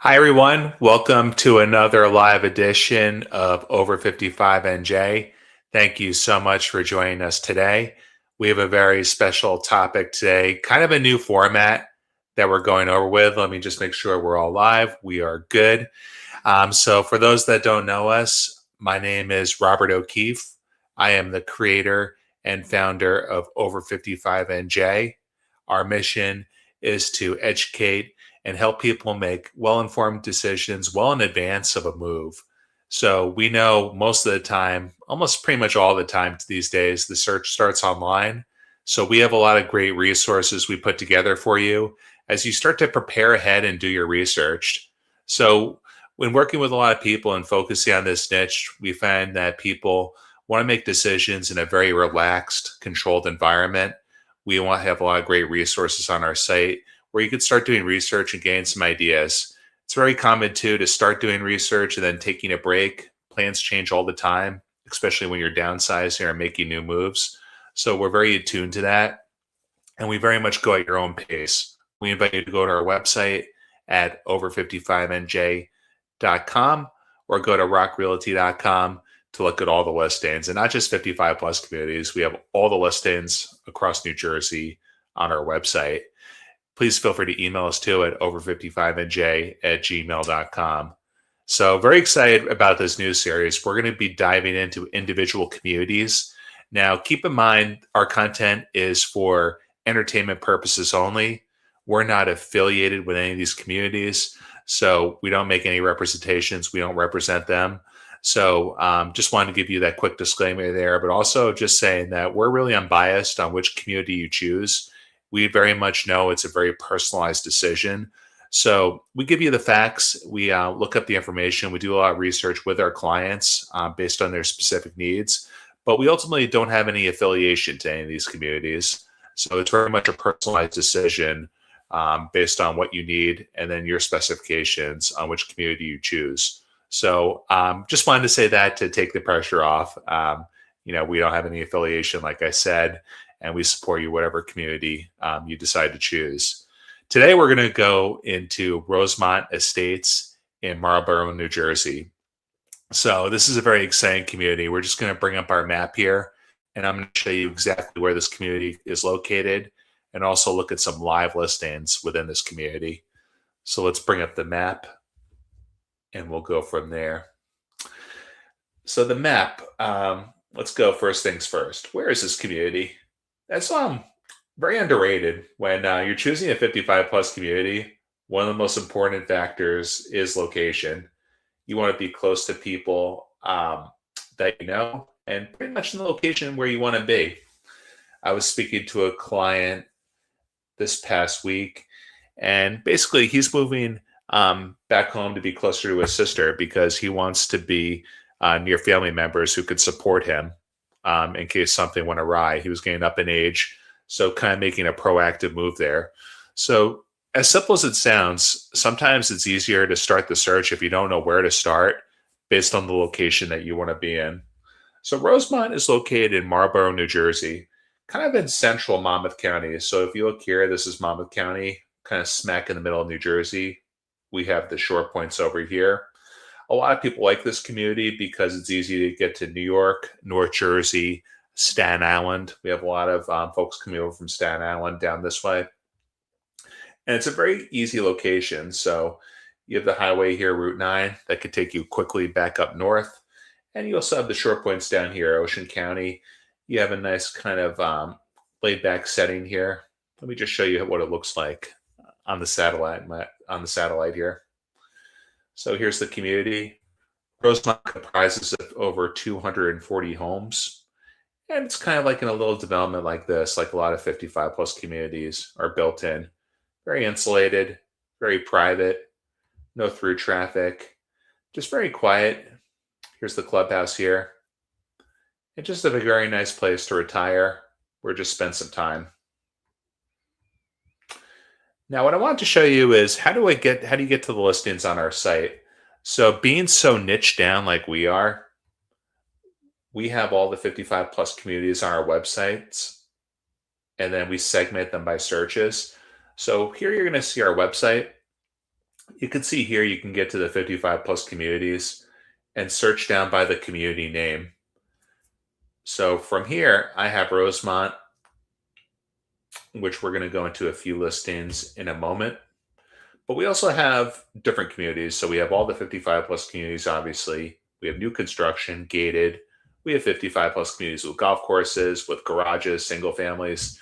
Hi, everyone. Welcome to another live edition of Over 55 NJ. Thank you so much for joining us today. We have a very special topic today, kind of a new format that we're going over with. Let me just make sure we're all live. We are good. So, for those that don't know us, my name is Robert O'Keefe. I am the creator and founder of Over 55 NJ. Our mission is to educate and help people make well informed decisions well in advance of a move. So, we know most of the time, almost pretty much all the time these days, the search starts online. So, we have a lot of great resources we put together for you as you start to prepare ahead and do your research. So, when working with a lot of people and focusing on this niche, we find that people want to make decisions in a very relaxed, controlled environment. We want to have a lot of great resources on our site where you could start doing research and gain some ideas. It's very common too to start doing research and then taking a break. Plans change all the time, especially when you're downsizing or making new moves. So we're very attuned to that. And we very much go at your own pace. We invite you to go to our website at over55nj.com or go to rockrealty.com to look at all the listings, and not just 55 plus communities. We have all the listings across New Jersey on our website. Please feel free to email us too at over55nj@gmail.com. So, very excited about this new series. We're going to be diving into individual communities. Now, keep in mind, our content is for entertainment purposes only. We're not affiliated with any of these communities, so we don't make any representations. We don't represent them. So, just wanted to give you that quick disclaimer there, but also just saying that we're really unbiased on which community you choose. We very much know it's a very personalized decision. So we give you the facts. We look up the information. We do a lot of research with our clients based on their specific needs. But we ultimately don't have any affiliation to any of these communities. So it's very much a personalized decision based on what you need and then your specifications on which community you choose. So just wanted to say that to take the pressure off. We don't have any affiliation, like I said, and we support you whatever community you decide to choose. Today, we're going to go into Rosemont Estates in Marlboro, New Jersey. So this is a very exciting community. We're just going to bring up our map here, and I'm going to show you exactly where this community is located and also look at some live listings within this community. So let's bring up the map, and we'll go from there. So the map, let's go first things first. Where is this community? That's very underrated. When you're choosing a 55 plus community, one of the most important factors is location. You want to be close to people that you know and pretty much in the location where you want to be. I was speaking to a client this past week, and basically he's moving back home to be closer to his sister because he wants to be near family members who could support him in case something went awry. He was getting up in age, so kind of making a proactive move there. So as simple as it sounds, sometimes it's easier to start the search if you don't know where to start based on the location that you want to be in. So Rosemont is located in Marlboro, New Jersey, kind of in central Monmouth County. So if you look here, this is Monmouth County, kind of smack in the middle of New Jersey. We have the shore points over here. A lot of people like this community because it's easy to get to New York, North Jersey, Staten Island. We have a lot of folks coming over from Staten Island down this way. And it's a very easy location. So you have the highway here, Route 9, that could take you quickly back up north. And you also have the shore points down here, Ocean County. You have a nice kind of laid back setting here. Let me just show you what it looks like on the satellite here. So here's the community. Rosemont comprises of over 240 homes. And it's kind of like in a little development like this, like a lot of 55 plus communities are built in. Very insulated, very private, no through traffic, just very quiet. Here's the clubhouse here. And just a very nice place to retire or just spend some time. Now, what I want to show you is how do you get to the listings on our site? So being so niche down like we are, we have all the 55 plus communities on our websites, and then we segment them by searches. So here you're going to see our website. You can see here, you can get to the 55 plus communities and search down by the community name. So from here, I have Rosemont, which we're going to go into a few listings in a moment. But we also have different communities. So we have all the 55 plus communities, obviously. We have new construction, gated. We have 55 plus communities with golf courses, with garages, single families.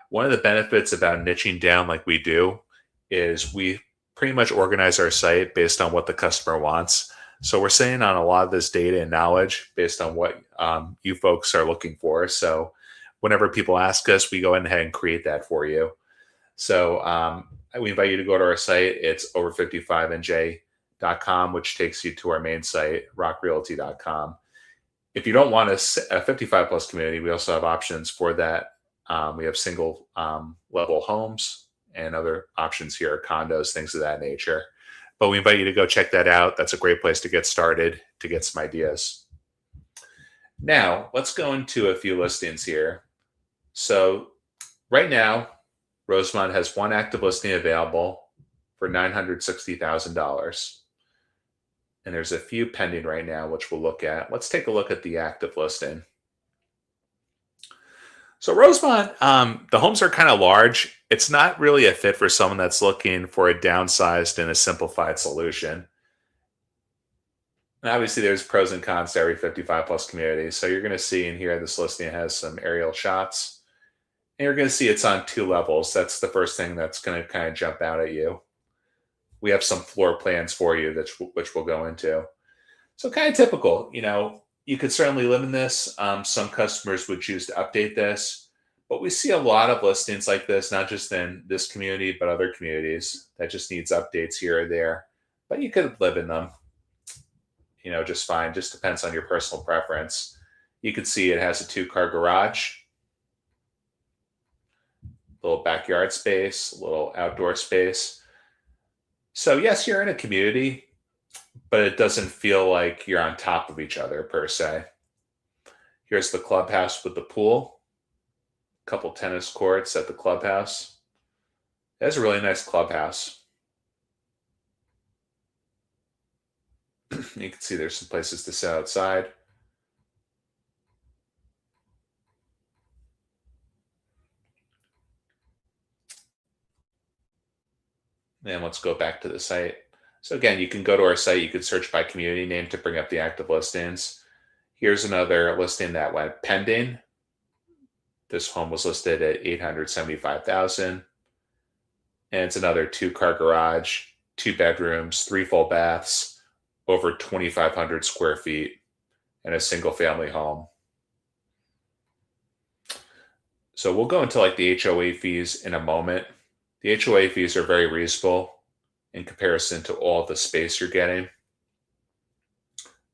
One of the benefits about niching down like we do is we pretty much organize our site based on what the customer wants. So we're saying on a lot of this data and knowledge based on what you folks are looking for. So whenever people ask us, we go ahead and create that for you. So we invite you to go to our site. It's over55nj.com, which takes you to our main site, rockrealty.com. If you don't want a 55 plus community, we also have options for that. We have single level homes and other options here, condos, things of that nature. But we invite you to go check that out. That's a great place to get started, to get some ideas. Now, let's go into a few listings here. So right now, Rosemont has one active listing available for $960,000. And there's a few pending right now, which we'll look at. Let's take a look at the active listing. So Rosemont, the homes are kind of large. It's not really a fit for someone that's looking for a downsized and a simplified solution. And obviously there's pros and cons to every 55 plus community. So you're going to see in here, this listing has some aerial shots. And you're going to see it's on 2 levels. That's the first thing that's going to kind of jump out at you. We have some floor plans for you, which we'll go into. So kind of typical, you could certainly live in this. Some customers would choose to update this, but we see a lot of listings like this, not just in this community, but other communities that just needs updates here or there, but you could live in them, just fine. Just depends on your personal preference. You can see it has a 2-car garage, little backyard space, a little outdoor space. So yes, you're in a community, but it doesn't feel like you're on top of each other per se. Here's the clubhouse with the pool, a couple tennis courts at the clubhouse. It has a really nice clubhouse. You can see there's some places to sit outside. And let's go back to the site. So again, you can go to our site. You can search by community name to bring up the active listings. Here's another listing that went pending. This home was listed at $875,000. And it's another 2-car garage, 2 bedrooms, 3 full baths, over 2,500 square feet, and a single family home. So we'll go into like the HOA fees in a moment. The HOA fees are very reasonable in comparison to all the space you're getting.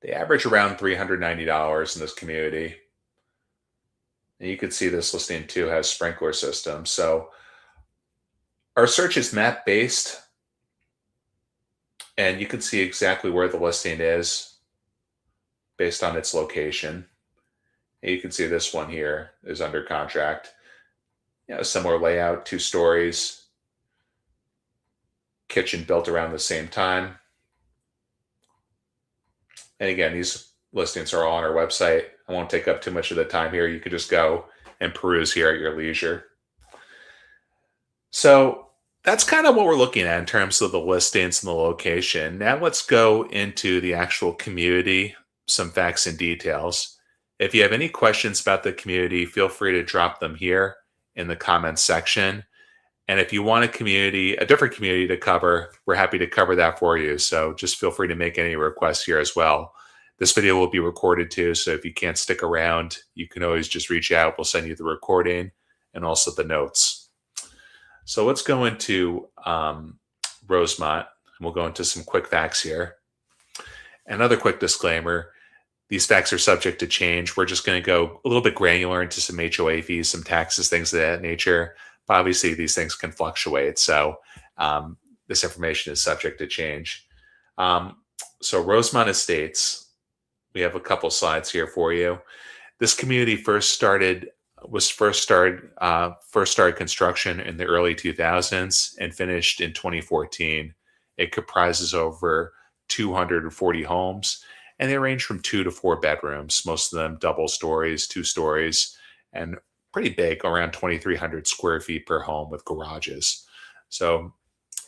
They average around $390 in this community. And you can see this listing too has sprinkler systems. So our search is map based, and you can see exactly where the listing is based on its location. And you can see this one here is under contract. Similar layout, 2 stories, kitchen built around the same time. And again, these listings are all on our website. I won't take up too much of the time here. You could just go and peruse here at your leisure. So that's kind of what we're looking at in terms of the listings and the location. Now let's go into the actual community, some facts and details. If you have any questions about the community, feel free to drop them here in the comments section. And if you want a different community to cover, we're happy to cover that for you. So just feel free to make any requests here as well. This video will be recorded too, so if you can't stick around, you can always just reach out. We'll send you the recording and also the notes. So let's go into Rosemont, and we'll go into some quick facts here. Another quick disclaimer, these facts are subject to change. We're just going to go a little bit granular into some HOA fees, some taxes, things of that nature. But obviously, these things can fluctuate. So this information is subject to change. So Rosemont Estates, we have a couple slides here for you. This community first started construction in the early 2000s and finished in 2014. It comprises over 240 homes, and they range from 2 to 4 bedrooms, most of them double stories, 2 stories, and pretty big, around 2,300 square feet per home with garages. So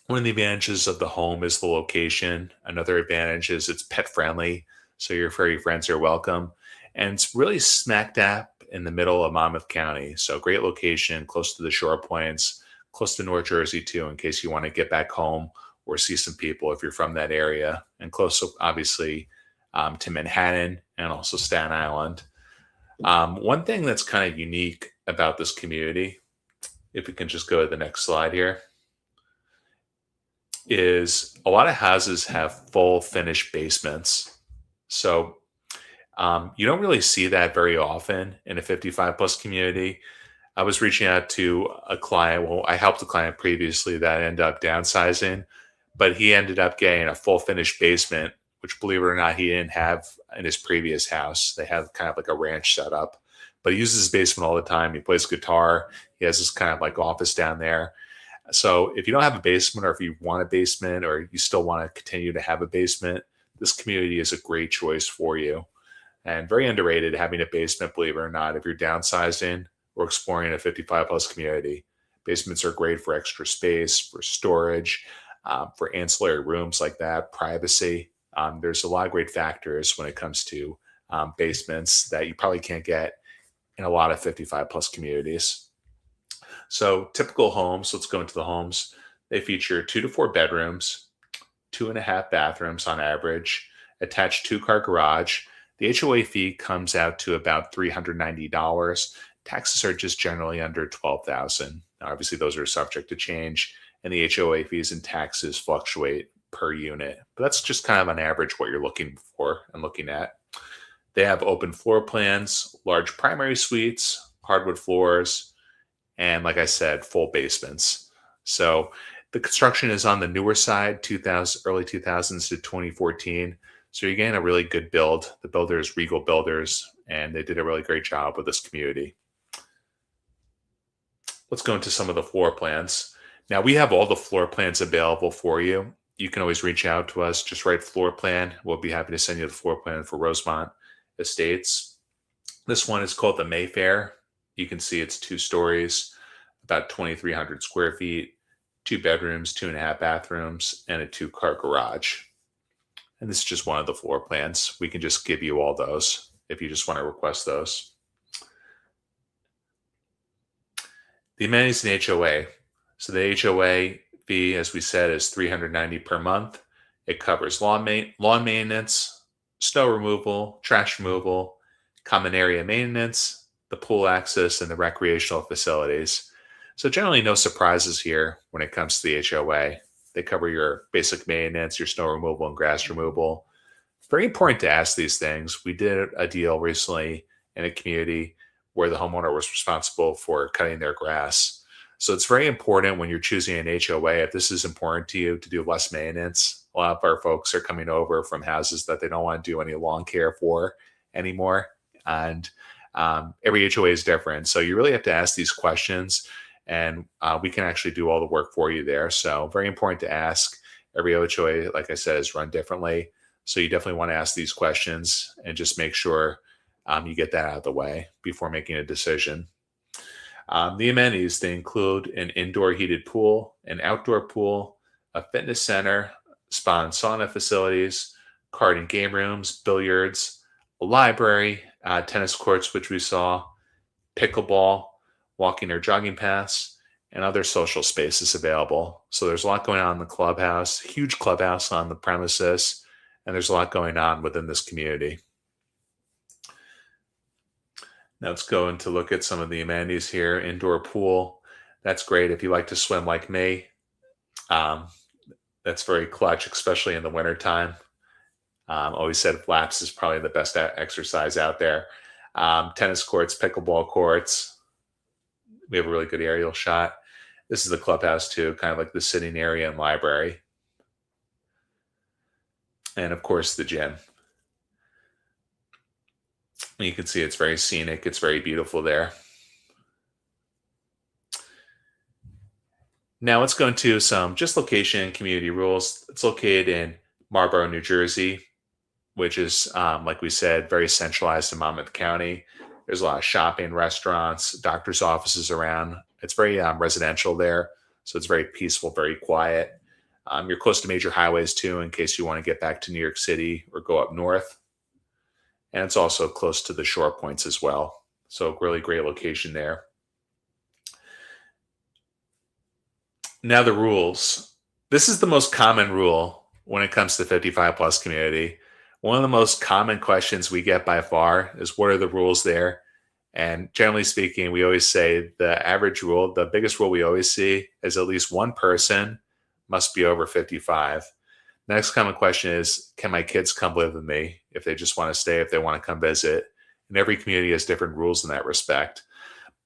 one of the advantages of the home is the location. Another advantage is it's pet friendly, so your furry friends are welcome. And it's really smack dab in the middle of Monmouth County. So great location, close to the shore points, close to North Jersey too, in case you want to get back home or see some people if you're from that area. And close, obviously, to Manhattan and also Staten Island. One thing that's kind of unique about this community, if we can just go to the next slide here, is a lot of houses have full finished basements. So you don't really see that very often in a 55 plus community. I was reaching out to a client. Well, I helped a client previously that ended up downsizing, but he ended up getting a full finished basement, which, believe it or not, he didn't have in his previous house. They have kind of like a ranch setup, but he uses his basement all the time. He plays guitar. He has this kind of like office down there. So if you don't have a basement, or if you want a basement, or you still want to continue to have a basement, this community is a great choice for you. And very underrated having a basement, believe it or not, if you're downsizing or exploring a 55 plus community. Basements are great for extra space, for storage, for ancillary rooms like that, privacy. There's a lot of great factors when it comes to basements that you probably can't get in a lot of 55 plus communities. So typical homes, let's go into the homes. They feature 2 to 4 bedrooms, 2.5 bathrooms on average, attached 2-car garage. The HOA fee comes out to about $390. Taxes are just generally under $12,000. Now, obviously, those are subject to change, and the HOA fees and taxes fluctuate per unit. But that's just kind of on average what you're looking for and looking at. They have open floor plans, large primary suites, hardwood floors, and like I said, full basements. So the construction is on the newer side, 2000, early 2000s to 2014. So you're getting a really good build. The builder is Regal Builders, and they did a really great job with this community. Let's go into some of the floor plans. Now we have all the floor plans available for you. You can always reach out to us. Just write floor plan. We'll be happy to send you the floor plan for Rosemont Estates. This one is called the Mayfair. You can see it's 2 stories, about 2,300 square feet, 2 bedrooms, 2.5 bathrooms, and a 2-car garage. And this is just one of the floor plans. We can just give you all those if you just want to request those. The amenities in HOA. So the HOA fee, as we said, is $390 per month. It covers lawn maintenance, snow removal, trash removal, common area maintenance, the pool access, and the recreational facilities. So generally no surprises here when it comes to the HOA. They cover your basic maintenance, your snow removal and grass removal. It's very important to ask these things. We did a deal recently in a community where the homeowner was responsible for cutting their grass. So it's very important when you're choosing an HOA, if this is important to you, to do less maintenance. A lot of our folks are coming over from houses that they don't want to do any lawn care for anymore. And every HOA is different. So you really have to ask these questions, and we can actually do all the work for you there. So very important to ask. Every HOA, like I said, is run differently. So you definitely want to ask these questions and just make sure you get that out of the way before making a decision. The amenities, they include an indoor heated pool, an outdoor pool, a fitness center, spa and sauna facilities, card and game rooms, billiards, a library, tennis courts, which we saw, pickleball, walking or jogging paths, and other social spaces available. So there's a lot going on in the clubhouse, huge clubhouse on the premises, and there's a lot going on within this community. Now let's go into look at some of the amenities here. Indoor pool. That's great if you like to swim like me. That's very clutch, especially in the wintertime. Always said laps is probably the best exercise out there. Tennis courts, pickleball courts. We have a really good aerial shot. This is the clubhouse too, kind of like the sitting area and library. And of course the gym. You can see it's very scenic. It's very beautiful there. Now let's go into some just location and community rules. It's located in Marlboro, New Jersey, which is, like we said, very centralized in Monmouth County. There's a lot of shopping, restaurants, doctor's offices around. It's very residential there, so it's very peaceful, very quiet. You're close to major highways too, in case you want to get back to New York City or go up north. And it's also close to the shore points as well. So really great location there. Now the rules. This is the most common rule when it comes to 55 plus community. One of the most common questions we get by far is what are the rules there? And generally speaking, we always say the average rule, the biggest rule we always see is at least one person must be over 55. Next common question is, can my kids come live with me if they just want to stay, if they want to come visit? And every community has different rules in that respect.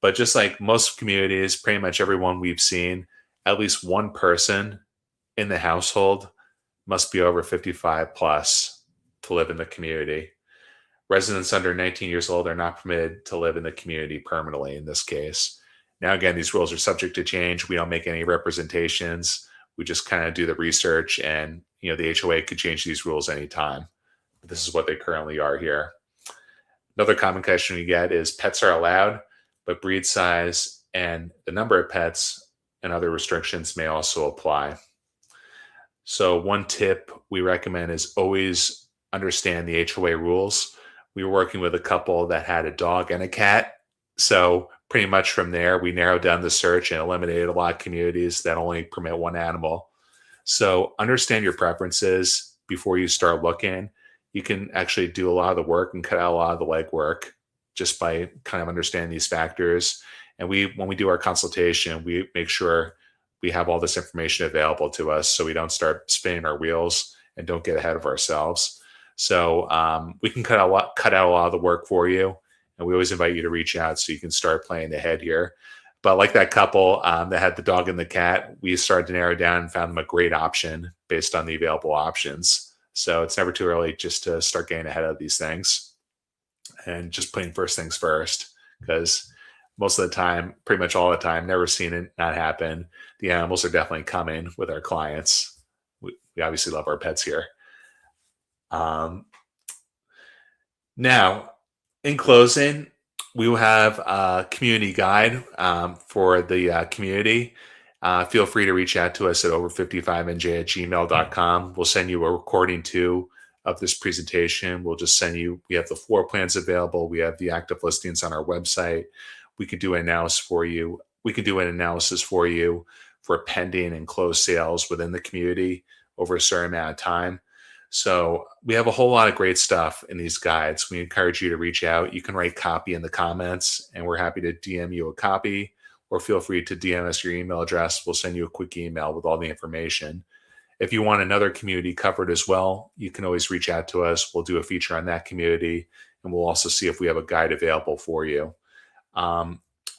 But just like most communities, pretty much everyone we've seen, at least one person in the household must be over 55 plus to live in the community. Residents under 19 years old are not permitted to live in the community permanently in this case. Now, again, these rules are subject to change. We don't make any representations. We just kind of do the research, and the HOA could change these rules anytime. But this is what they currently are here. Another common question we get is pets are allowed, but breed size and the number of pets and other restrictions may also apply. So one tip we recommend is always understand the HOA rules. We were working with a couple that had a dog and a cat. So pretty much from there, we narrowed down the search and eliminated a lot of communities that only permit one animal. So understand your preferences before you start looking. You can actually do a lot of the work and cut out a lot of the legwork just by kind of understanding these factors. And when we do our consultation, we make sure we have all this information available to us so we don't start spinning our wheels and don't get ahead of ourselves. So we can cut out a lot of the work for you. And we always invite you to reach out so you can start planning ahead here. But like that couple that had the dog and the cat, we started to narrow down and found them a great option based on the available options. So it's never too early just to start getting ahead of these things and just putting first things first, because most of the time, pretty much all the time, never seen it not happen. The animals are definitely coming with our clients. We obviously love our pets here. Now, in closing, we will have a community guide for the community. Feel free to reach out to us at over55nj@gmail.com. We'll send you a recording too of this presentation. We'll just send you, we have the floor plans available. We have the active listings on our website. We could do an analysis for you. We could do an analysis for you for pending and closed sales within the community over a certain amount of time. So we have a whole lot of great stuff in these guides. We encourage you to reach out. You can write copy in the comments, and we're happy to DM you a copy, or feel free to DM us your email address. We'll send you a quick email with all the information. If you want another community covered as well, you can always reach out to us. We'll do a feature on that community, and we'll also see if we have a guide available for you.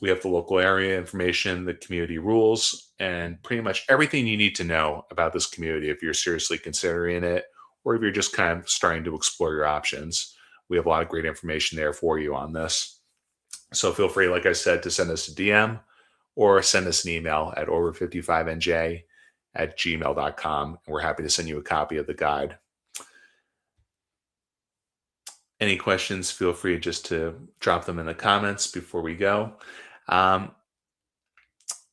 We have the local area information, the community rules, and pretty much everything you need to know about this community if you're seriously considering it, or if you're just kind of starting to explore your options. We have a lot of great information there for you on this. So feel free, like I said, to send us a DM or send us an email at over55nj@gmail.com. And we're happy to send you a copy of the guide. Any questions, feel free just to drop them in the comments before we go.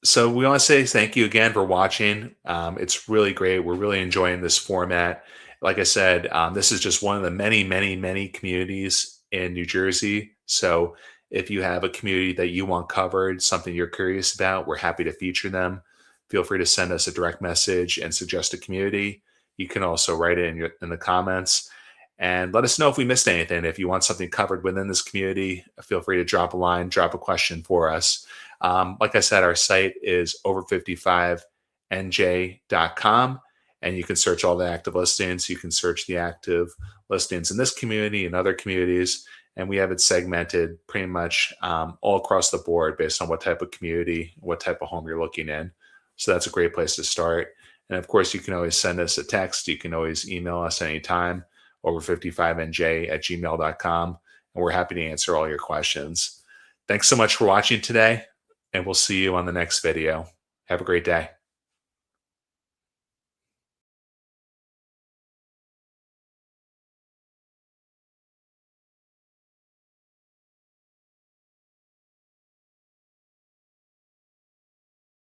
So we want to say thank you again for watching. It's really great. We're really enjoying this format. Like I said, this is just one of the many, many, many communities in New Jersey. So if you have a community that you want covered, something you're curious about, we're happy to feature them. Feel free to send us a direct message and suggest a community. You can also write it in the comments. And let us know if we missed anything. If you want something covered within this community, feel free to drop a line, drop a question for us. Like I said, our site is over55nj.com, and you can search all the active listings. You can search the active listings in this community and other communities, and we have it segmented pretty much all across the board based on what type of community, what type of home you're looking in. So that's a great place to start. And of course, you can always send us a text. You can always email us anytime, over55nj@gmail.com, and we're happy to answer all your questions. Thanks so much for watching today, and we'll see you on the next video. Have a great day.